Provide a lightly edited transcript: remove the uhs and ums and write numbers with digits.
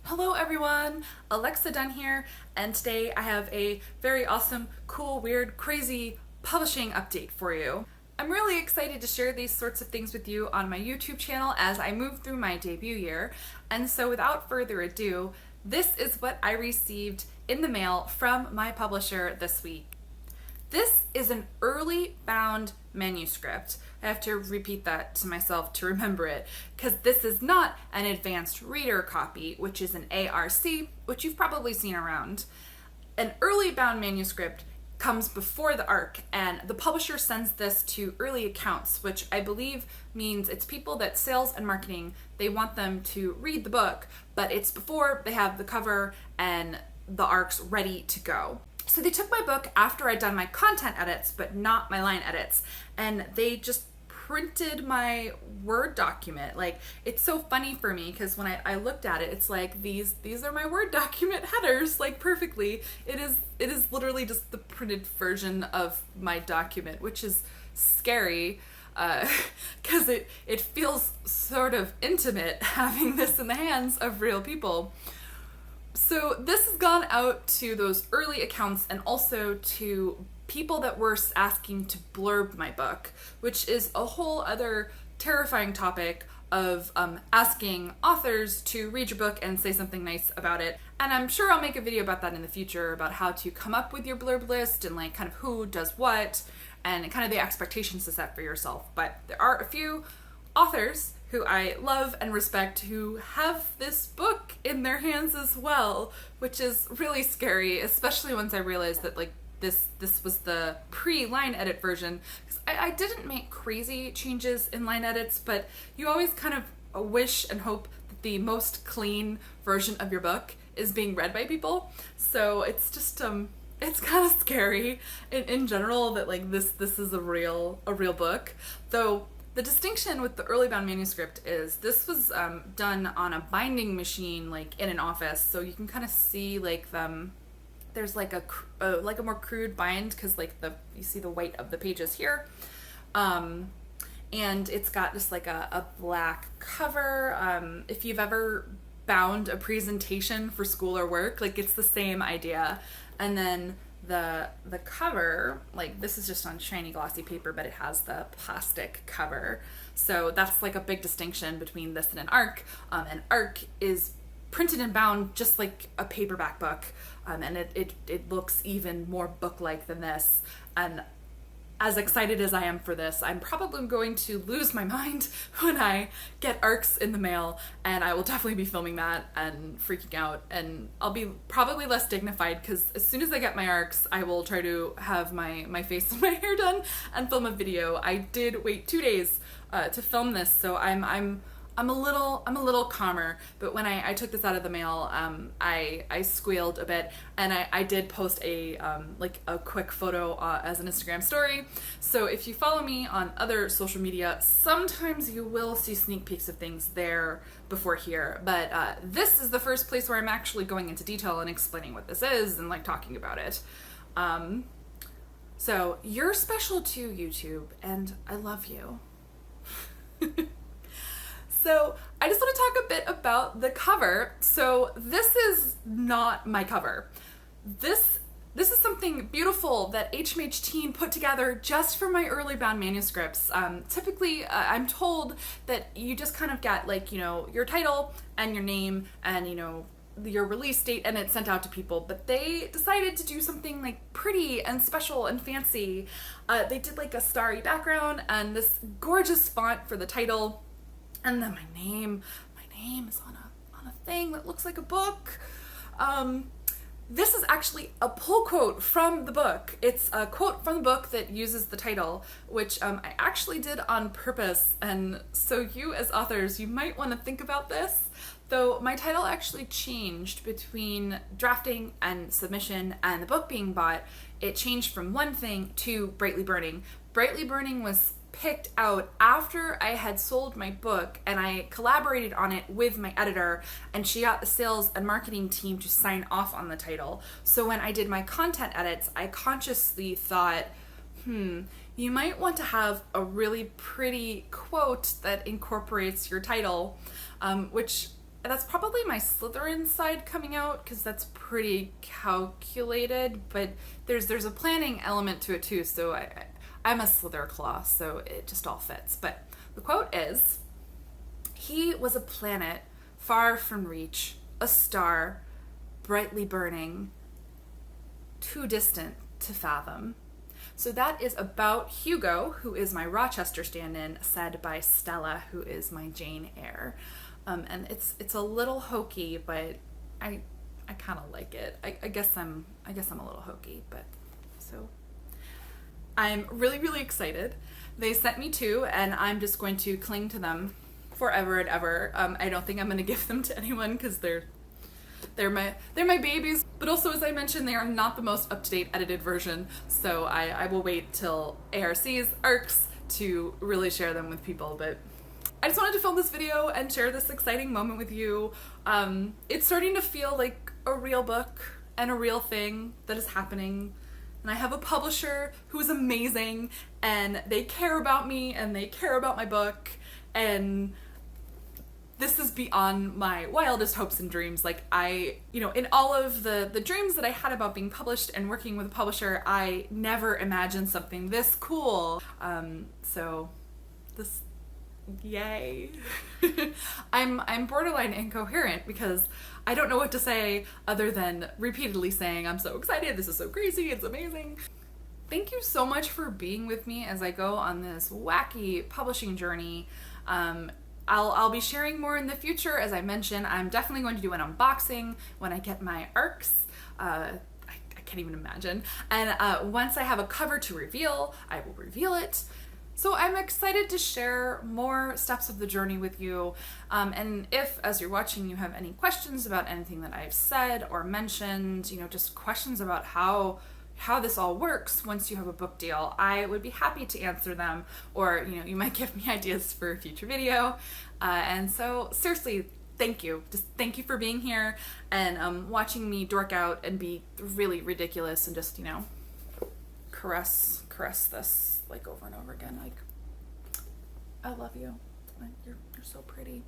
Hello everyone, Alexa Dunn here, and today I have a very awesome, cool, weird, crazy publishing update for you. I'm really excited to share these sorts of things with you on my YouTube channel as I move through my debut year, and so without further ado, this is what I received in the mail from my publisher this week. This is an early bound manuscript. I have to repeat that to myself to remember it, because this is not an advanced reader copy, which is an ARC, which you've probably seen around. An early bound manuscript comes before the ARC, and the publisher sends this to early accounts, which I believe means it's people that sales and marketing, they want them to read the book, but it's before they have the cover and the ARCs ready to go. So they took my book after I'd done my content edits, but not my line edits, and they just printed my Word document. Like, it's so funny for me because when I looked at it, it's like these are my Word document headers, like perfectly. It is literally just the printed version of my document, which is scary because it feels sort of intimate having this in the hands of real people. So this has gone out to those early accounts and also to people that were asking to blurb my book, which is a whole other terrifying topic of asking authors to read your book and say something nice about it. And I'm sure I'll make a video about that in the future, about how to come up with your blurb list and like kind of who does what and kind of the expectations to set for yourself. But there are a few authors who I love and respect who have this book in their hands as well, which is really scary, especially once I realized that like this was the pre-line edit version. Because I didn't make crazy changes in line edits, but you always kind of wish and hope that the most clean version of your book is being read by people. So it's just it's kind of scary in general that like this is a real book, though. The distinction with the early bound manuscript is this was done on a binding machine, like in an office, so you can kind of see like there's like a more crude bind because like you see the white of the pages here, and it's got just like a black cover. If you've ever bound a presentation for school or work, like it's the same idea, and then the cover, like this is just on shiny glossy paper, but it has the plastic cover. So that's like a big distinction between this and an ARC. An ARC is printed and bound just like a paperback book, and it looks even more book-like than this. And as excited as I am for this, I'm probably going to lose my mind when I get ARCs in the mail, and I will definitely be filming that and freaking out, and I'll be probably less dignified because as soon as I get my ARCs, I will try to have my face and my hair done and film a video. I did wait 2 days to film this, so I'm a little calmer, but when I took this out of the mail, I squealed a bit, and I did post a quick photo as an Instagram story. So if you follow me on other social media, sometimes you will see sneak peeks of things there before here, but this is the first place where I'm actually going into detail and explaining what this is and like talking about it. So you're special too, YouTube, and I love you. So I just want to talk a bit about the cover. So this is not my cover. This is something beautiful that AHHH team put together just for my early bound manuscripts. Typically, I'm told that you just kind of get like, you know, your title and your name and, you know, your release date, and it's sent out to people, but they decided to do something like pretty and special and fancy. They did like a starry background and this gorgeous font for the title. And then my name is on a thing that looks like a book. This is actually a pull quote from the book. It's a quote from the book that uses the title, which I actually did on purpose. And so you as authors, you might want to think about this. Though my title actually changed between drafting and submission and the book being bought. It changed from one thing to Brightly Burning. Brightly Burning was picked out after I had sold my book, and I collaborated on it with my editor, and she got the sales and marketing team to sign off on the title. So when I did my content edits, I consciously thought, you might want to have a really pretty quote that incorporates your title, which that's probably my Slytherin side coming out, because that's pretty calculated, but there's a planning element to it too, so I'm a Slytherclaw, so it just all fits. But the quote is, "He was a planet far from reach, a star brightly burning, too distant to fathom." So that is about Hugo, who is my Rochester stand-in, said by Stella, who is my Jane Eyre. And it's a little hokey, but I kind of like it. I guess I'm a little hokey, but so I'm really, really excited. They sent me two, and I'm just going to cling to them forever and ever. I don't think I'm going to give them to anyone, because they're my babies, but also, as I mentioned, they are not the most up-to-date edited version, so I will wait till ARCs to really share them with people. But I just wanted to film this video and share this exciting moment with you. It's starting to feel like a real book and a real thing that is happening, and I have a publisher who is amazing, and they care about me, and they care about my book, and this is beyond my wildest hopes and dreams. Like, in all of the dreams that I had about being published and working with a publisher, I never imagined something this cool. So this, yay. I'm borderline incoherent, because I don't know what to say other than repeatedly saying, I'm so excited, this is so crazy, it's amazing. Thank you so much for being with me as I go on this wacky publishing journey. I'll be sharing more in the future. As I mentioned, I'm definitely going to do an unboxing when I get my ARCs. I can't even imagine. And once I have a cover to reveal, I will reveal it. So I'm excited to share more steps of the journey with you. And if, as you're watching, you have any questions about anything that I've said or mentioned, just questions about how this all works once you have a book deal, I would be happy to answer them, or you might give me ideas for a future video. And so seriously, thank you. Just thank you for being here and watching me dork out and be really ridiculous and just caress this like over and over again. Like, I love you. You're so pretty.